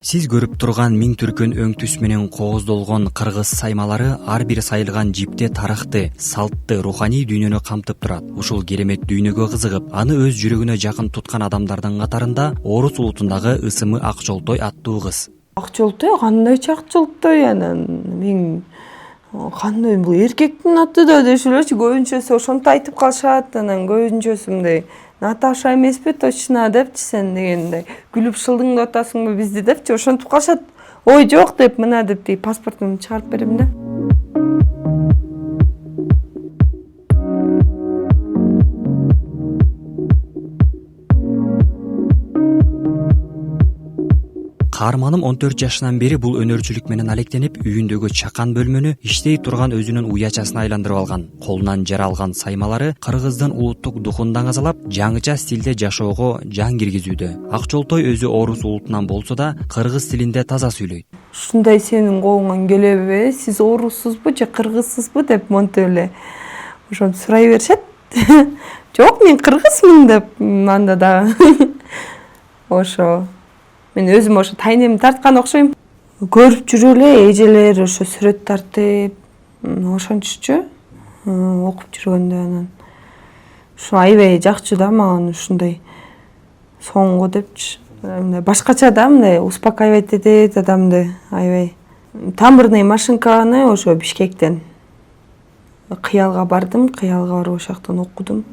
Сиз көрүп турган миң түркөн өң түс менен кооздолгон кыргыз саймалары ар бир сайылган жипте тарыхты, салтты, руханий дүйнөнү камтып турат. Ушул керемет дүйнөгө кызыгып, аны өз жүрөгүнө жакын туткан адамдардын катарында Орус улутундагы ысымы Акчолтой аттуу кыз. Акчолтой кандайчы Акчолтой анан мен кандай бул эркектин аты да дешелечи, көбүнчөсү ошентип айтып калышат. Анан көбүнчөсү мындай Наташа эмеспи точно депчи сен дегендей, күлүп шылдыңдап атасыңбы бизди депчи ошентип калышат. Ой жок деп мына деп паспортумду чыгарып берем да. Каарманым 14 жашынан бери бул өнөрчүлүк менен алектенип, үйүндөгү чакан бөлмөнү иштей турган өзүнүн уячасына айландырып алган. Колунан жаралган саймалары кыргыздын улуттук духун даңазалап, жаңыча стилде жашоого жан киргизүүдө. Акчолтой өзү Орус улутунан болсо да, кыргыз тилинде таза сүйлөйт. Ушундай сенин колуңан келеби? Сиз оруссузбу же кыргызсызбы деп монтип эле ошентип сурай беришет. Жок, мен кыргызмын деп анда да. Ошо мен өзүм ошо тайнемди тарткан окшойм. Көрүп жүрүп эле эжелер ошо сүрөт тартып, ошончучу окуп жүргөндө анан ушу аябай жакчу да мага ушундай соңго депчи. Мындай башкача да, мындай успокаивать этет адамды аябай. Тамбурный машинканы ошо Бишкектен Кыялга бардым, Кыялга барып ошоктон окудум.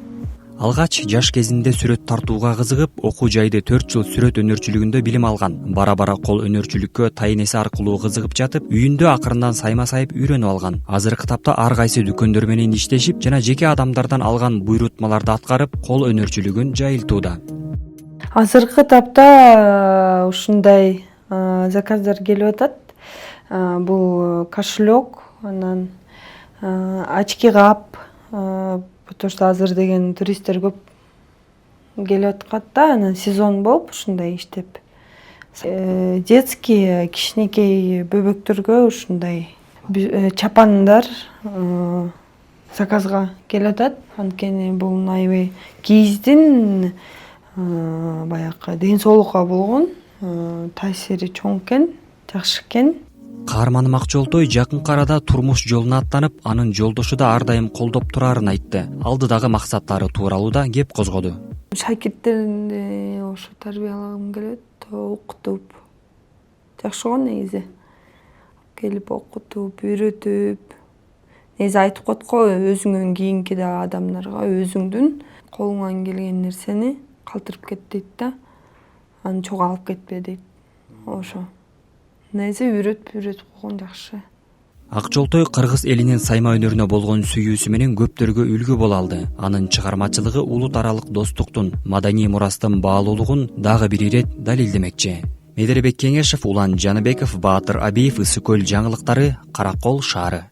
Алгач жаш кезинде сүрөт тартууга кызыгып, окуу жайды 4 жыл сүрөт өнөрчүлүгүндө билим алган. Бара-бара кол өнөрчүлүккө тайнеси аркылуу кызыгып жатып, үйүндө акырындан сайма сайып үйрөнүп алган. Азыркы тапта ар кайсы дүкөндөр менен иштешип жана жеке адамдардан алган буйрутмаларды аткарып, кол өнөрчүлүгүн жайылтууда. Азыркы тапта ушундай заказдар келип атат. Бул кошелек, анан очки кап, потому что азыр деген туристтер көп келип аткат да, анан сезон болуп ушундай иштеп. Детский кичинекей бөбөктөргө ушундай чапандар заказга келип атат. Анткени бул аябай кийиздин баягы ден соолукка болгон таасири чоң экен, жакшы экен. Каарманым Акчолтой жакынкы арада турмуш жолуна аттанып, анын жолдошу да ар дайым колдоп турарын айтты. Алдыдагы максаттары тууралуу да кеп козгоду. Шакирттеримди ошо тарбиялагым келет, окутуп. Жакшы го негизи. Келип окутуп, үйрөтүп. Негизи айтып коет го, өзүңөн кийинки да адамдарга өзүңдүн колуңан келген нерсени калтырып кет дейт да. Аны чогалып кетпе дейт. Ошо. Негизи үйрөтүп койгон жакшы. Акчолтой кыргыз элинин сайма өнөрүнө болгон сүйүүсү менен көптөргө үлгү боло алды. Анын чыгармачылыгы улут аралык достуктун, маданий мурастын баалуулугун дагы бир ирет далилдемекчи. Медербек Кеңешев, Улан Жаныбеков, Баатыр Абиев, Ысык көл жаңылыктары, Каракол шаары.